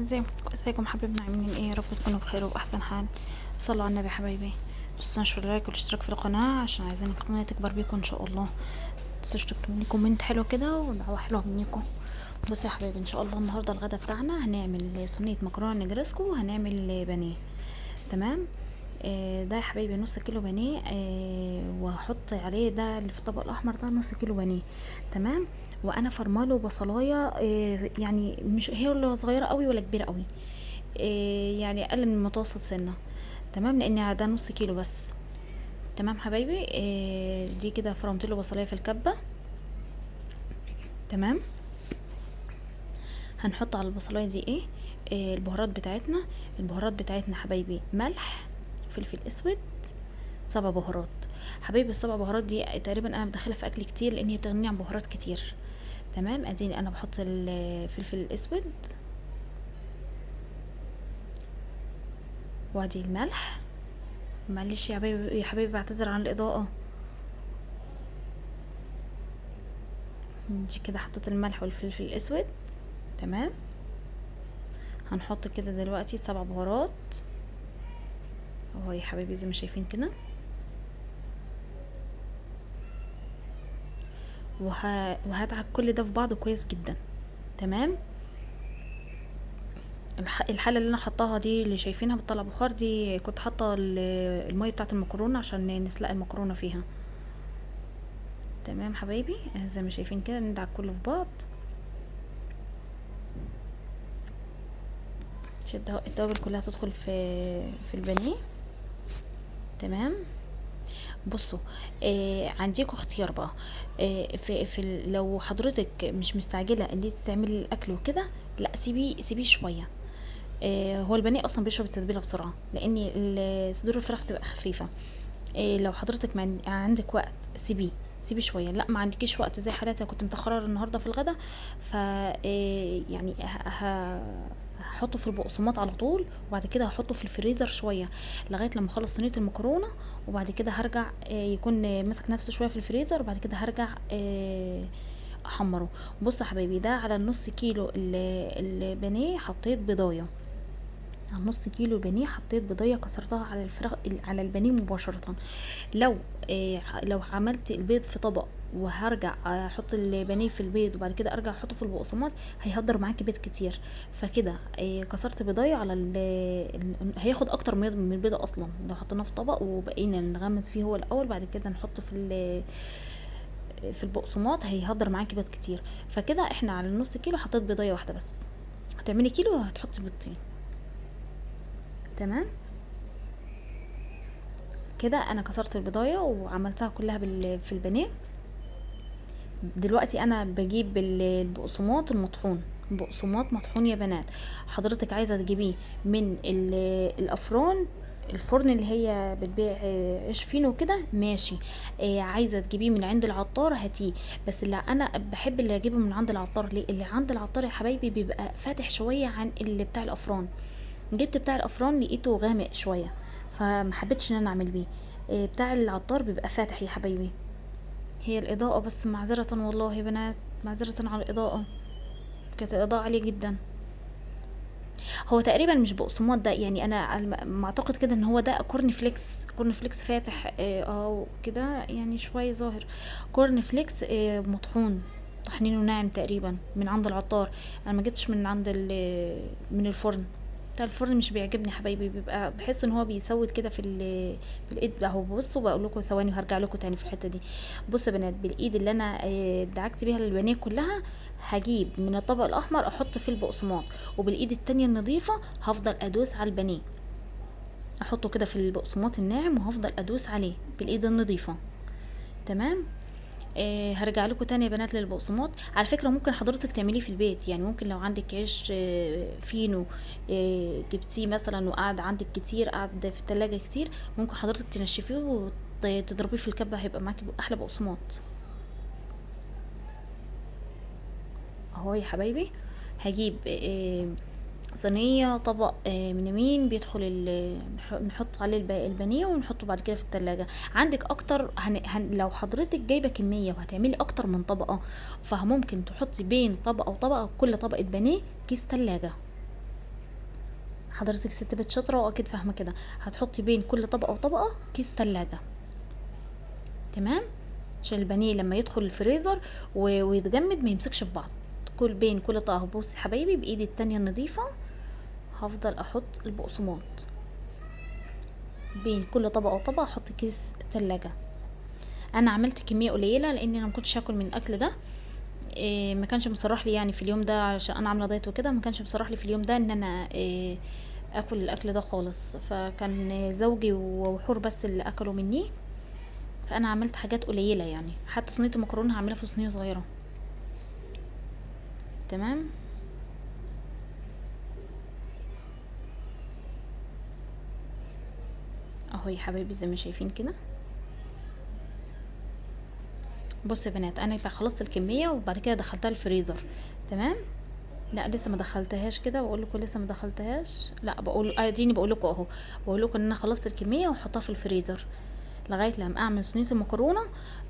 ازيكم حبايبنا، عاملين ايه؟ يا رب تكونوا بخير وبأحسن حال. صلوا على النبي حبايبي. متنسوش في اللايك والاشتراك في القناة عشان عايزين القناة تكبر بيكم ان شاء الله. متنسوش تكتبوا لي كومنت حلو كده ودعوة حلوة منكم. بصوا يا حبايبي، ان شاء الله النهارده الغدا بتاعنا هنعمل صينية مكرونة نجرسكو وهنعمل بانيه. تمام. ده يا حبايبي نص كيلو بانيه، وهحط عليه ده اللي في الطبق الاحمر ده نص كيلو بانيه. تمام. وانا فرماله بصلايه، يعني مش هي ولا صغيره قوي ولا كبيره قوي، يعني اقل من المتوسط سنه. تمام، لان ده نص كيلو بس. تمام حبايبي، دي كده فرمت له بصلايه في الكبه. تمام. هنحط على البصلايه دي ايه؟ البهارات بتاعتنا. البهارات بتاعتنا حبايبي ملح، فلفل اسود، 7 بهارات. حبايبي السبع بهارات دي تقريبا انا بدخلها في اكل كتير لان هي بتغنيني عن بهارات كتير. تمام. اديني انا بحط الفلفل الاسود، وادي الملح. معلش يا حبايبي يا حبايبي، بعتذر عن الاضاءه. دي كده حطيت الملح والفلفل الاسود. تمام. هنحط كده دلوقتي 7 بهارات اهو يا حبايبي زي ما شايفين كده. وهدعك كل ده في بعضه كويس جدا. تمام. الحله اللي انا حطاها دي اللي شايفينها بتطلع بخار، دي كنت حاطه الميه بتاعه المكرونه عشان نسلق المكرونه فيها. تمام حبايبي، زي ما شايفين كده ندعك كله في بعض. التوابل كلها تدخل في البانيه. تمام. بصوا، عندكم اختيار بقى. لو حضرتك مش مستعجله ان انت تعملي الاكل وكده، لا سيبيه شويه. هو البانيه اصلا بيشرب التتبيله بسرعه لان صدور الفراخ بتبقى خفيفه. لو حضرتك ما عندك وقت سيبيه شويه. لا ما عندكيش وقت زي حالاتي، أنا كنت متاخره النهارده في الغدا. ف يعني هحطه في البقسماط على طول، وبعد كده هحطه في الفريزر شويه لغايه لما اخلص صينيه المكرونه. وبعد كده هرجع يكون ماسك نفسه شويه في الفريزر، وبعد كده هرجع احمره. بص يا حبايبي، ده على النص كيلو البانيه حطيت بضايه. على نص كيلو بانيه حطيت بيضيه كسرتها على الفراخ على البانيه مباشره. لو عملت البيض في طبق وهرجع احط البانيه في البيض وبعد كده ارجع احطه في البقسماط، هيهدر معاكي بيض كتير. فكده كسرت بيضايه على هياخد اكتر من البيضه اصلا لو حطيناه في طبق وبقينا نغمس فيه هو الاول، بعد كده نحطه في البقسماط، هيهدر معاكي بيض كتير. فكده احنا على النص كيلو حطيت بيضايه واحده بس، هتعملي كيلو هتحطي بيضتين. تمام. كده انا كسرت البضايه وعملتها كلها في البانيه. دلوقتي انا بجيب البقسماط المطحون. بقسماط مطحون يا بنات. حضرتك عايزه تجيبيه من الافران، الفرن اللي هي بتبيع عيش فينو كده، ماشي. عايزه تجيبيه من عند العطار هاتيه. بس اللي انا بحب اللي اجيبه من عند العطار، ليه؟ اللي عند العطار يا حبايبي بيبقى فاتح شويه عن اللي بتاع الافران. جبت بتاع الافران لقيته غامق شويه، فما حبيتش ان انا اعمل بيه. بتاع العطار بيبقى فاتح يا حبايبي. هي الاضاءه بس، معذره والله يا بنات، معذره على الاضاءه، كانت الاضاءه عاليه جدا. هو تقريبا مش بقسماط ده، يعني انا ما اعتقد كده ان هو ده كورن فليكس. كورن فليكس فاتح كده يعني شويه ظاهر. كورن فليكس مطحون، طحنينه ناعم تقريبا من عند العطار. انا ما جبتش من عند من الفرن. بتاع الفرن مش بيعجبني حبايبي، بيبقى بحس ان هو بيسود كده في الايد بقى. هو بصوا بقول لكم ثواني وهرجع لكم تاني في الحته دي. بصوا يا بنات، بالايد اللي انا دعكت بيها البانيه كلها، هجيب من الطبق الاحمر احط فيه البقسماط، وبالايد التانية النظيفة هفضل ادوس على البانيه، احطه كده في البقسماط الناعم وهفضل ادوس عليه بالايد النظيفة. تمام. هرجع لكم تاني يا بنات للبقسماط. على فكرة ممكن حضرتك تعمليه في البيت، يعني ممكن لو عندك عيش فينو جبتيه مثلا وقعد عندك كتير، قعد في التلاجة كتير، ممكن حضرتك تنشفيه وتضربيه في الكبة، هيبقى معاكي احلى بقسماط. اهو يا حبايبي، هجيب صينية طبق من يمين بيدخل نحط عليه البانيه ونحطه بعد كده في التلاجة. عندك اكتر لو حضرتك جايبة كمية وهتعملي اكتر من طبقة، فممكن تحطي بين طبقة وطبقة كل طبقة بانيه كيس تلاجة. حضرتك ست بيت شاطره واكيد فاهمه كده. هتحطي بين كل طبقه وطبقه كيس تلاجة. تمام، عشان البانيه لما يدخل الفريزر ويتجمد ما يمسكش في بعض. كل بين كل طبقه. بصي حبايبي، بايدي التانية النظيفه هفضل احط البقسماط بين كل طبقه وطبقه، احط كيس تلاجة. انا عملت كميه قليله لان انا ما كنتش هاكل من الاكل ده. إيه، ما كانش مصرح لي يعني في اليوم ده، علشان انا عامله دايت وكده، ما كانش مصرح لي في اليوم ده ان انا اكل الاكل ده خالص. فكان زوجي وحور بس اللي اكلوا مني. فانا عملت حاجات قليله يعني، حتى صينيه المكرونه هعملها في صينيه صغيره. تمام. اهو يا حبايبي زي ما شايفين كده. بصوا يا بنات، انا بقى خلصت الكميه وبعد كده دخلتها الفريزر. تمام. لا لسه ما دخلتهاش كده، بقول لكم لسه ما دخلتهاش. لا بقول اديني بقول لكم اهو، بقول لكم ان انا خلصت الكميه واحطها في الفريزر لغايه لما اعمل صينيه المكرونه.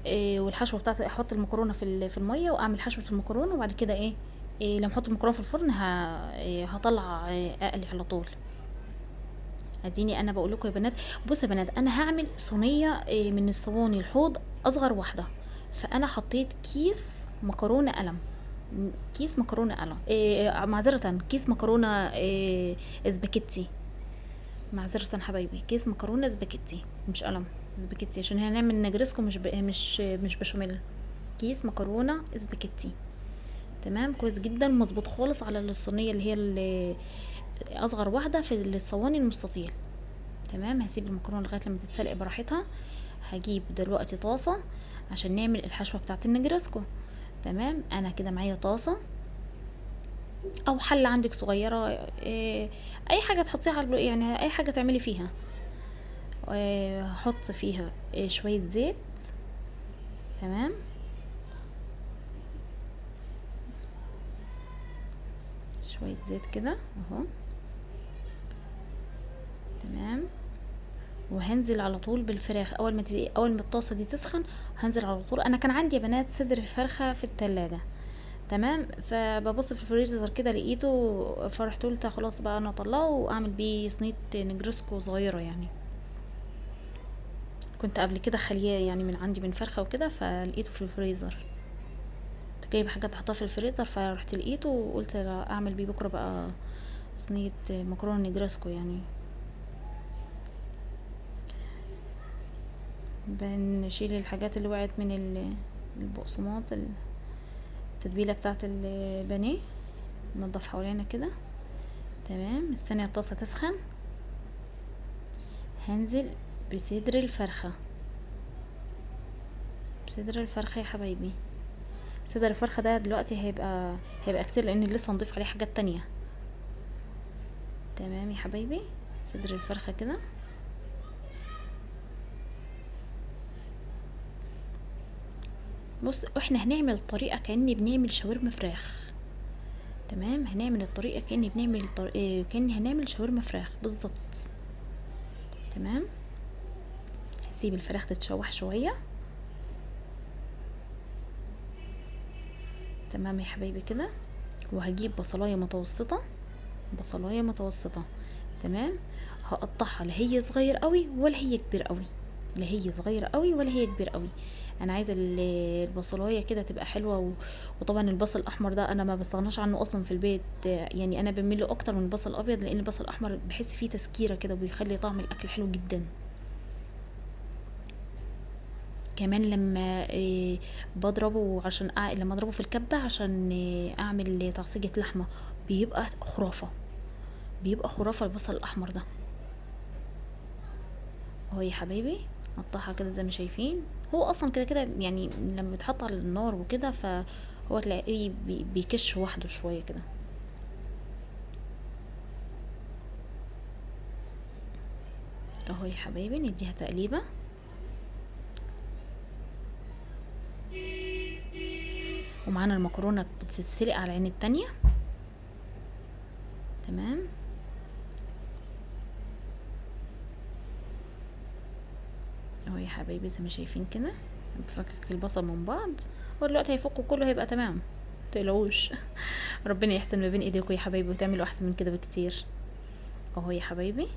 إيه، والحشوه بتاعتي احط المكرونه في الميه واعمل حشوه المكرونه، وبعد كده إيه لما احط المكرونه في الفرن هطلع اقلي على طول. اديني انا بقول لكم يا بنات. بصوا يا بنات، انا هعمل صينيه من الصواني الحوض، اصغر واحده. فانا حطيت كيس مكرونه قلم. كيس مكرونه قلم، معذره، كيس مكرونه اسباجيتي. معذره حبايبي، كيس مكرونه سباجيتي مش قلم، سباجيتي، عشان هنعمل نجرسكو مش بشاميل. كيس مكرونه سباجيتي. تمام، كويس جدا، مظبوط خالص على الصينيه اللي هي اصغر واحده في الصواني المستطيل. تمام. هسيب المكرونه لغايه لما تتسلق براحتها. هجيب دلوقتي طاسه عشان نعمل الحشوه بتاعه النجرسكو. تمام. انا كده معايا طاسه او حله عندك صغيره، اي حاجه تحطيها على يعني اي حاجه تعملي فيها. هحط فيها شويه زيت. تمام. شويه زيت كده اهو. تمام. وهنزل على طول بالفراخ اول ما الطاسه دي تسخن. هنزل على طول. انا كان عندي يا بنات صدر فرخه في التلاجة. تمام. فببص في الفريزر كده لقيته، فرحت قلت خلاص بقى انا اطلعه واعمل بيه صينيه نجرسكو صغيره يعني. كنت قبل كده خليه يعني من عندي من فرخه وكده، فلقيته في الفريزر. كنت جايبه حاجه بحطها في الفريزر، فرحت لقيته وقلت اعمل بيه بكره بقى صينيه مكرونه نجرسكو يعني. بنشيل الحاجات اللي وقعت من البقسماط، التتبيله بتاعه البانيه، ننضف حوالينا كده. تمام. استني الطاسه تسخن. هنزل بصدر الفرخه. بصدر الفرخه يا حبايبي. صدر الفرخه ده دلوقتي هيبقى كتير لان لسه هنضيف عليه حاجات تانية. تمام يا حبايبي. صدر الفرخه كده. بص، احنا هنعمل الطريقه كاني بنعمل شاورما فراخ. تمام. هنعمل الطريقه كاني بنعمل كاني هنعمل شاورما فراخ بالظبط. تمام. هسيب الفراخ تتشوح شويه. تمام يا حبايبي كده. وهجيب بصلايه متوسطه. بصلايه متوسطه. تمام. هقطعها، لا هي صغير قوي ولا هي كبير قوي. لا هي صغيره قوي ولا هي كبير قوي. انا عايزه البصلايه كده تبقى حلوه وطبعا البصل الاحمر ده انا ما بستغناش عنه اصلا في البيت. يعني انا بميل له اكتر من البصل الابيض، لان البصل الاحمر بحس فيه تسكيره كده وبيخلي طعم الاكل حلو جدا. كمان لما بضربه عشان لما اضربه في الكبه عشان اعمل تعصيجة لحمه، بيبقى خرافه. بيبقى خرافه البصل الاحمر ده. اهو يا حبايبي. قطعها كده زي ما شايفين. هو اصلا كده كده يعني لما بيتحط على النار وكده فهو تلاقيه بيكش وحده شويه كده. اهو يا حبايبي نديها تقليبه. ومعانا المكرونه بتتسلق على العين التانية. تمام. اهو يا حبايبي زي ما شايفين كده. بفكك البصل من بعض. هو دلوقتي هيفك كله هيبقى تمام، متقلقوش. ربنا يحسن ما بين ايديكم يا حبايبي وتعملوا احسن من كده بكتير. اهو يا حبايبي.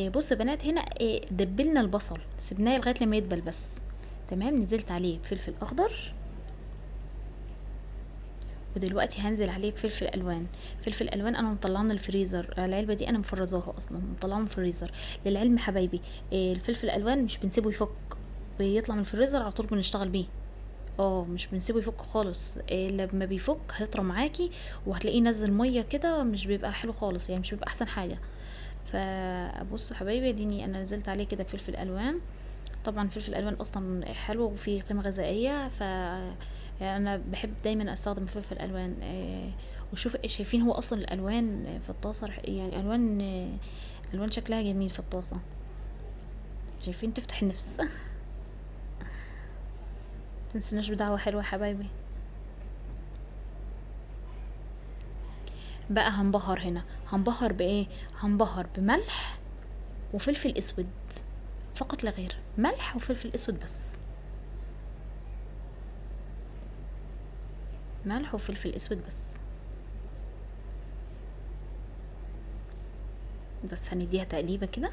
بص يا بنات، هنا دبلنا البصل، سيبناه لغايه لما يدبل بس. تمام، نزلت عليه بفلفل اخضر، ودلوقتي هنزل عليه بفلفل الوان. فلفل الوان انا مطلعاه من الفريزر، العلبه دي انا مفرزاها اصلا، مطلعاها من الفريزر. للعلم حبايبي، الفلفل الالوان مش بنسيبه يفك، بيطلع من الفريزر على طول بنشتغل بيه. اه، مش بنسيبه يفك خالص. لما بيفك هيطرى معاكي، وهتلاقيه نزل ميه كده، مش بيبقى حلو خالص يعني، مش بيبقى احسن حاجه. فبصوا حبايبي، اديني انا نزلت عليه كده بفلفل الوان. طبعا فلفل الالوان اصلا حلو وفيه قيمه غذائيه، يعني انا بحب دايما استخدم فلفل الوان. وشوف شايفين هو اصلا الالوان في الطاسه يعني الوان، الوان شكلها جميل في الطاسه، شايفين تفتح النفس. متنسوناش بدعوه حلوه يا حبايبي. بقى هنبهر هنا، هنبهر بايه؟ هنبهر بملح وفلفل اسود، فقط لا غير، ملح وفلفل اسود بس، ملح وفلفل اسود بس. بس هنديها تقليبه كده.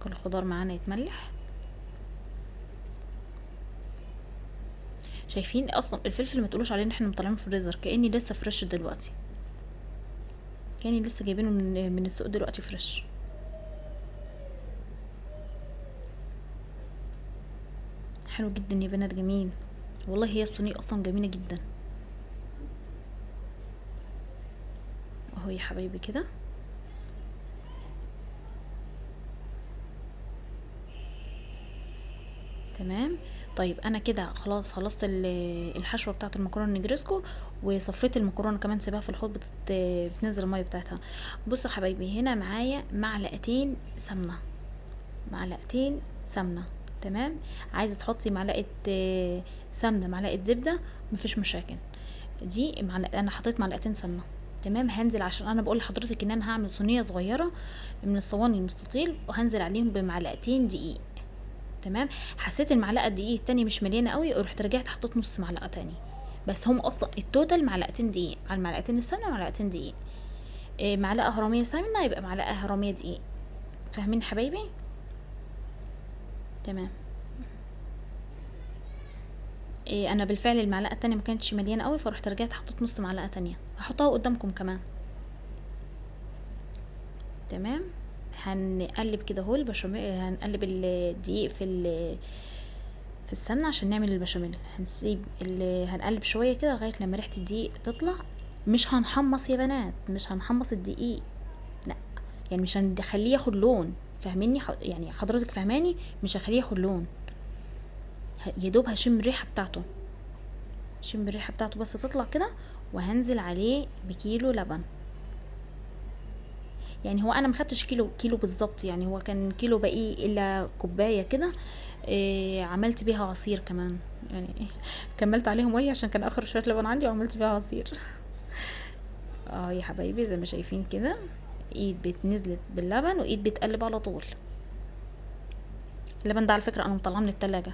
كل الخضار معانا يتملح. شايفين اصلا الفلفل ما تقولوش عليه ان احنا مطلعينه في الفريزر، كاني لسه فريش دلوقتي، كاني لسه جايبينه من السوق دلوقتي فريش. حلو جدا يا بنات، جميل والله، هي الصينيه اصلا جميله جدا. اهو يا حبايبي كده. تمام. طيب انا كده خلاص خلصت الحشوه بتاعه المكرونه النجريسكو، وصفيت المكرونه كمان، سيبها في الحوض بتنزل الميه بتاعتها. بصوا حبايبي، هنا معايا معلقتين سمنه، معلقتين سمنه. تمام. عايزه تحطي معلقه سمنه، معلقه زبده، مفيش مشاكل. دي انا حطيت معلقتين سمنه. تمام. هنزل عشان انا بقول لحضرتك ان انا هعمل صينيه صغيره من الصواني المستطيل، وهنزل عليهم بمعلقتين دقيق. تمام. حسيت المعلقه الدقيق التانية مش مليانه قوي، رحت رجعت حطيت نص معلقه تاني. بس هم اصلا التوتال معلقتين دقيق على معلقتين السمنه، معلقتين دقيق. معلقه هراميه سمنه يبقى معلقه هراميه دقيق. فاهمين حبايبي؟ تمام. انا بالفعل المعلقه التانية ما كانتش مليانه قوي، فرحت رجعت حطيت نص معلقه تانية، هحطها قدامكم كمان. تمام. هنقلب كده اهو البشاميل، هنقلب الدقيق في السمنه عشان نعمل البشاميل. هنقلب شويه كده لغايه لما ريحه الدقيق تطلع. مش هنحمص يا بنات، مش هنحمص الدقيق، لا، يعني مش هنخليه ياخد لون. فاهميني؟ يعني حضرتك فاهماني؟ مش هخليه ياخد لون، يا دوب هشم الريحه بتاعته، شم الريحه بتاعته بس تطلع كده. وهنزل عليه بكيلو لبن. يعني هو انا مخدتش كيلو بالظبط، يعني هو كان كيلو باقي الا كوبايه كده. عملت بيها عصير كمان يعني. كملت عليهم ميه عشان كان اخر شويه لبن عندي، وعملت بيها عصير. اه يا حبايبي، زي ما شايفين كده، ايد بتنزلت باللبن وايد بتقلب على طول. اللبن ده على فكره انا مطلعاه من التلاجة،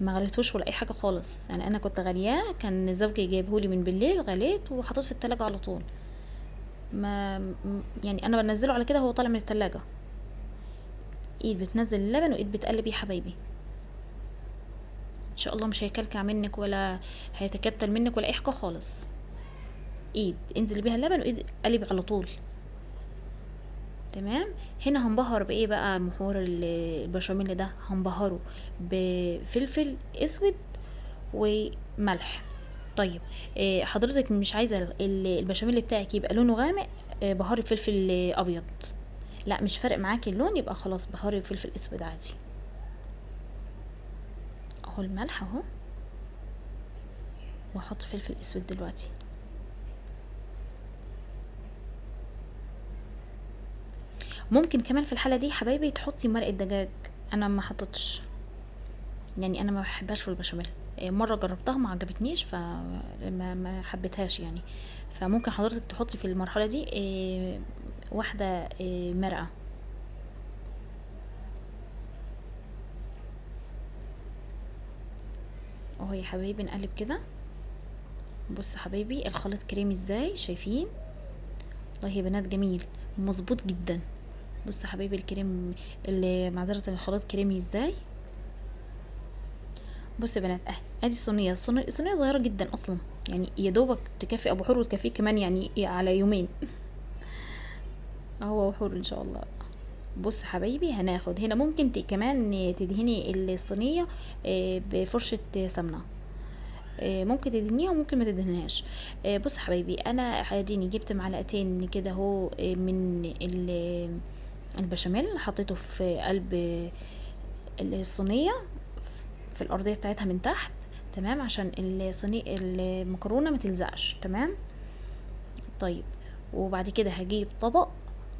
ما غليتهوش ولا اي حاجه خالص، يعني انا كنت غالياه، كان زوجي جايبهولي من بالليل، غليت وحطيت في التلاجة على طول. ما يعني انا بنزله على كده هو طالع من التلاجة. ايد بتنزل اللبن وايد بتقلب يا حبايبي. ان شاء الله مش هيكلكع منك ولا هيتكتل منك ولا اي حاجه خالص. ايد انزل بيها اللبن وايد قلب على طول. تمام. هنا هنبهر بايه بقى؟ محور البشاميل ده هنبهره بفلفل اسود وملح. طيب حضرتك مش عايزه البشاميل بتاعك يبقى لونه غامق، بهاري بفلفل ابيض. لا، مش فارق معاكي اللون، يبقى خلاص بهاري بفلفل اسود عادي. اهو الملح اهو، واحط فلفل اسود دلوقتي. ممكن كمان في الحاله دي حبايبي تحطي مرقه دجاج، انا ما حطيتش، يعني انا ما بحبهاش في البشاميل. مره جربتها ما عجبتنيش، فما ما حبيتهاش يعني. فممكن حضرتك تحطي في المرحله دي واحده مرقه. اهو يا حبايبي نقلب كده. بص حبايبي الخليط كريمي ازاي، شايفين؟ والله يا بنات جميل، مظبوط جدا. بص حبايبي الكريم اللي معذرة الخليط كريمي ازاي. بص يا بنات ادي صينيه، صينيه صغيره جدا اصلا، يعني يا دوبك تكفي ابو حور وتكفيه كمان يعني على يومين. هو ابو حور ان شاء الله. بص حبايبي هناخد هنا ممكن كمان تدهني الصينيه بفرشه سمنه، ممكن تدهنيها وممكن ما تدهنهاش. بص حبايبي انا اديني جبت معلقتين كده اهو من البشاميل، حطيته في قلب الصينيه في الارضيه بتاعتها من تحت، تمام، عشان المكرونه ما تلزقش، تمام. طيب وبعد كده هجيب طبق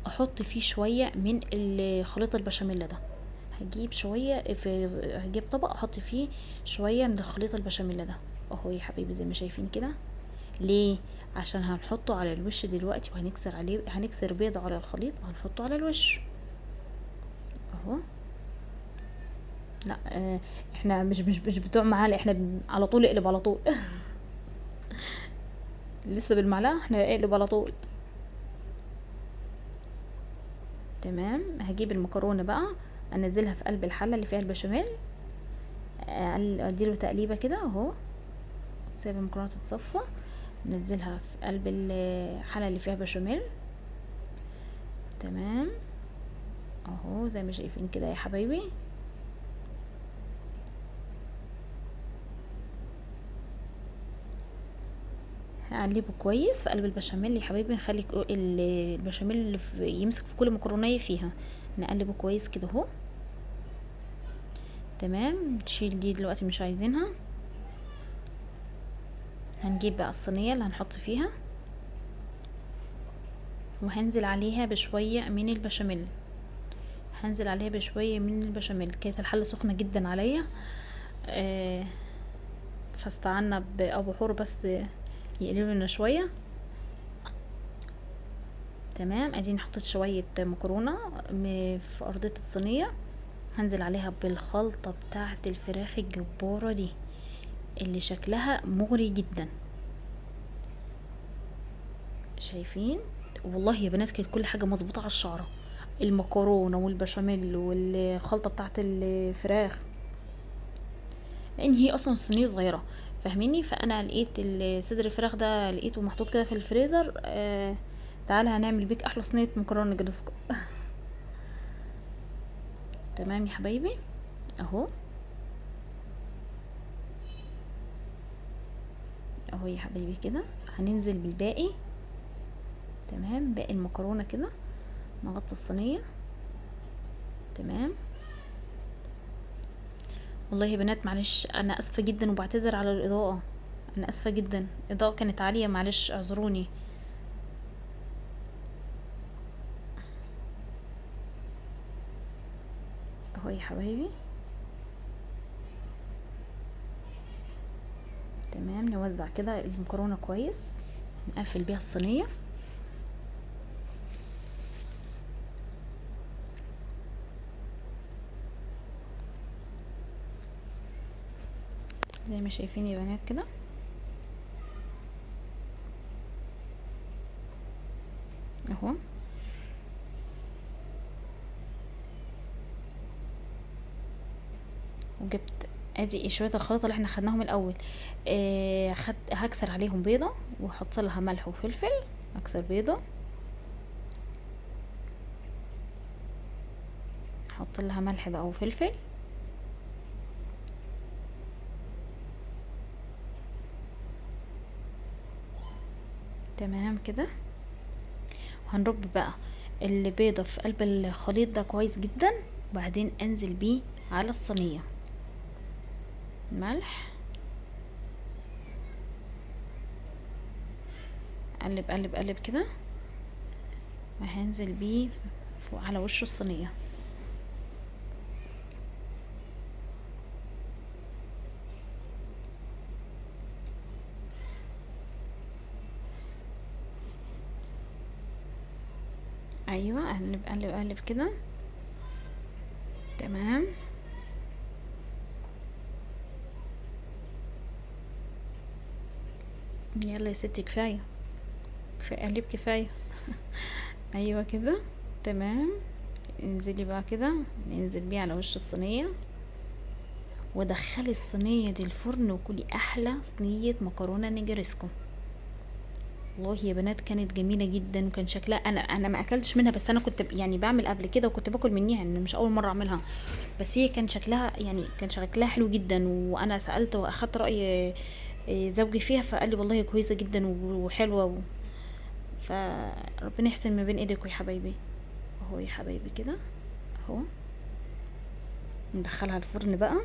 احط فيه شويه من خليط البشاميل ده، هجيب طبق احط فيه شويه من الخليط البشاميل ده اهو يا حبيبي زي ما شايفين كده. ليه؟ عشان هنحطه على الوش دلوقتي، وهنكسر عليه، هنكسر بيض على الخليط وهنحطه على الوش اهو. لا احنا مش بتوع معالق، احنا على طول اقلب على طول. لسه بالمعلقه، احنا اقلب على طول. تمام، هجيب المكرونه بقى انزلها في قلب الحله اللي فيها البشاميل، اديله تقليبه كده اهو، سايب المكرونه تتصفى، ننزلها في قلب الحله اللي فيها بشاميل، تمام اهو زي ما شايفين كده يا حبايبي. هقلبه كويس في قلب البشاميل يا حبايبي، نخلي البشاميل اللي يمسك في كل مكرونيه فيها، نقلبه كويس كده اهو، تمام. نشيل دي دلوقتي مش عايزينها. هنجيب بقى الصينيه اللي هنحط فيها، وهنزل عليها بشويه من البشاميل، هنزل عليها بشويه من البشاميل. كانت الحله سخنه جدا عليا، فاستعنا بابو حور بس يقلب لنا شويه، تمام. اديني حطيت شويه مكرونه في ارضيه الصينيه، هنزل عليها بالخلطه بتاعه الفراخ الجباره دي اللي شكلها مغري جدا، شايفين؟ والله يا بنات كانت كل حاجه مظبوطه على الشعره، المكرونه والبشاميل والخلطه بتاعه الفراخ، لان هي اصلا الصينيه صغيره، فاهميني؟ فانا لقيت صدر الفراخ ده لقيته محطوط كده في الفريزر، تعالى هنعمل بيك احلى صينيه مكرونه جريسكو. تمام يا حبايبي اهو، اهو يا حبايبي كده هننزل بالباقي، تمام، باقي المكرونه كده نغطي الصينيه، تمام. والله يا بنات معلش انا اسفه جدا وبعتذر على الاضاءه، انا اسفه جدا الاضاءه كانت عاليه، معلش اعذروني. اهو يا حبايبي، تمام. نوزع كده المكرونه كويس، نقفل بيها الصينيه، زي ما شايفين يا بنات كده اهو. وجبت ادي شويه الخلطه اللي احنا خدناهم الاول، هكسر عليهم بيضه واحط لها ملح وفلفل، اكسر بيضه احط لها ملح بقى وفلفل، تمام كده. هنرب بقى البيضه في قلب الخليط ده كويس جدا، وبعدين انزل بيه على الصينيه، ملح، قلب قلب قلب كده، وهنزل بيه فوق على وش الصينيه. ايوه قلب قلب قلب كده، تمام. يلا يا ستي كفايه، كفايه قلب كفايه. ايوه كده، تمام. انزلي بقى كده، ننزل بيه على وش الصينيه، ودخلي الصينيه دي الفرن وكلي احلى صينيه مكرونه نجرسكو. والله يا بنات كانت جميله جدا، وكان شكلها، انا ما اكلتش منها، بس انا كنت يعني بعمل قبل كده وكنت باكل منيها، ان مش اول مره اعملها. بس هي كان شكلها، يعني كان شكلها حلو جدا، وانا سالت واخدت راي زوجي فيها، فقال لي والله كويسه جدا وحلوه فربنا يحسن ما بين ايديكم يا حبايبي. اهو يا حبايبي كده، اهو ندخلها الفرن بقى.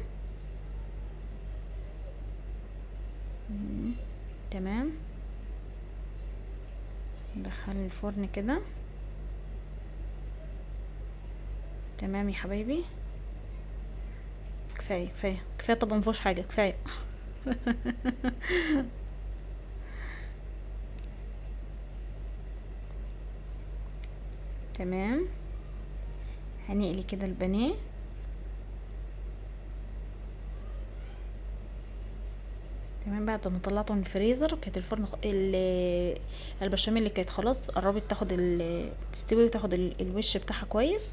تمام، ندخلها الفرن كده. تمام يا حبايبي، كفايه كفايه كفايه، طب مفيهوش حاجه، كفايه. تمام، هنقلي كده البانيه. تمام، بعد ما طلعته من الفريزر كانت الفرن البشاميل اللي كانت خلاص قربت تاخد تستوي وتاخد الوش بتاعها كويس.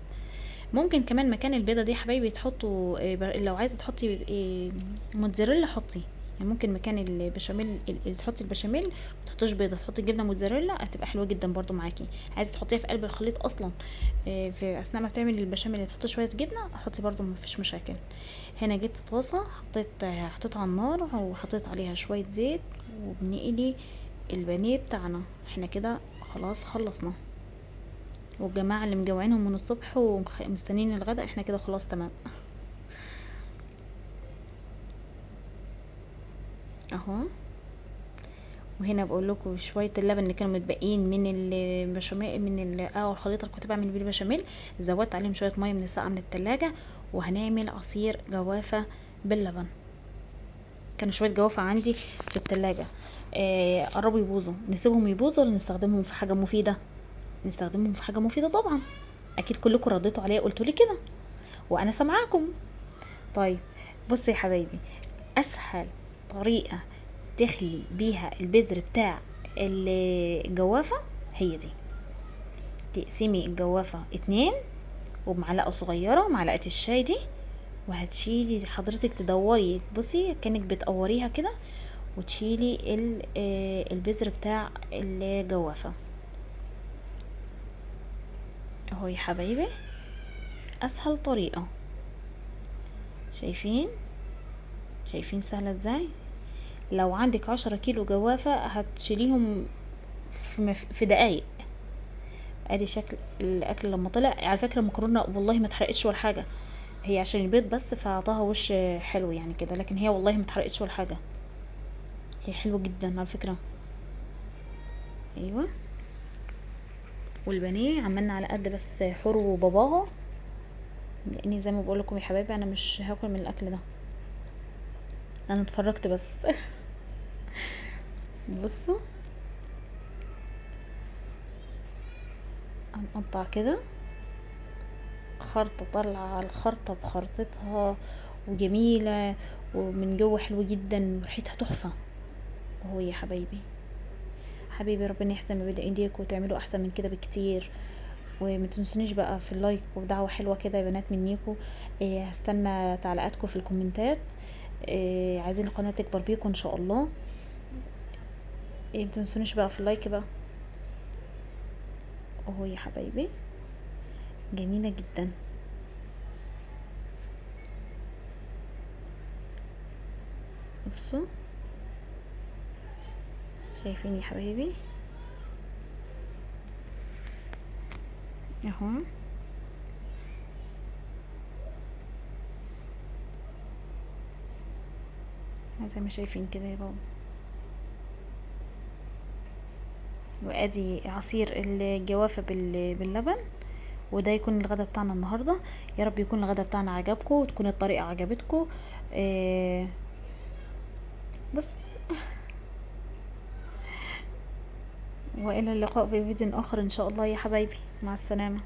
ممكن كمان مكان البيضه دي يا حبايبي تحطوا لو عايزه تحطي موتزاريلا حطي. يعني ممكن مكان البشاميل اللي تحطي البشاميل ما تحطيش بيضه، تحطي جبنه موتزاريلا، هتبقى حلوه جدا برضو معاكي. عايزه تحطيها في قلب الخليط اصلا، في اثناء ما بتعملي البشاميل اللي تحطي شويه جبنه، حطي برضو مفيش مشاكل. هنا جبت طاسه، حطيتها على النار وحطيت عليها شويه زيت، وبنقلي البانيه بتاعنا. احنا كده خلاص خلصنا، والجماعه اللي مجوعينهم من الصبح ومستنيين الغدا، احنا كده خلاص تمام. اهو. وهنا بقول لكم شويه اللبن اللي كانوا متبقيين من البشاميل، من الخليط اللي كنت بعمل بيه البشاميل، زودت عليهم شويه ميه من الساقعه من التلاجة، وهنعمل عصير جوافه باللبن. كانوا شويه جوافه عندي في التلاجة، قربوا يبوظوا، نسيبهم يبوظوا ولا نستخدمهم في حاجه مفيده؟ نستخدمهم في حاجه مفيده طبعا. اكيد كلكم رديتوا عليا قلتوا لي كده، وانا سامعاكم. طيب، بصي يا حبايبي، اسهل طريقه تخلي بيها البذر بتاع الجوافة هي دي. تقسمي الجوافة اتنين، وبمعلقة صغيرة، معلقة الشاي دي، وهتشيلي حضرتك تدوري، بصي كأنك بتقوريها كده، وتشيلي البذر بتاع الجوافة. اهو يا حبايبي، اسهل طريقة. شايفين؟ شايفين سهلة ازاي؟ لو عندك 10 كيلو جوافة هتشيليهم في دقايق. ادي شكل الاكل لما طلع. على فكره المكرونه والله ما اتحرقتش ولا حاجه، هي عشان البيض بس فاعطاها وش حلو يعني كده، لكن هي والله ما اتحرقتش ولا حاجه، هي حلوه جدا على فكره. ايوه. والبانيه عملنا على قد بس حور وباباها، لاني زي ما بقول لكم يا حبايبي انا مش هاكل من الاكل ده، انا اتفرجت بس. بصوا، هنقطع كده خرطه، طالعه الخرطه بخرطتها وجميله، ومن جوه حلوه جدا وريحتها تحفه. اهو يا حبايبي، حبيبي ربنا يحسن ما بين ايديكم وتعملوا احسن من كده بكتير. وما تنسونيش بقى في اللايك ودعوة حلوة كده يا بنات منيكم. هستنى تعليقاتكم في الكومنتات. عايزين القناة تكبر بيكم ان شاء الله. ما تنسونيش بقى في اللايك بقى. اهو يا حبايبي، جميلة جدا. بصوا، شايفين يا حبايبي؟ اهو زي ما شايفين كده يا بابا. وادي عصير الجوافة باللبن. وده يكون الغدا بتاعنا النهارده. يا رب يكون الغدا بتاعنا عجبكم وتكون الطريقه عجبتكم. بس، والى اللقاء في فيديو اخر ان شاء الله يا حبايبي، مع السلامه.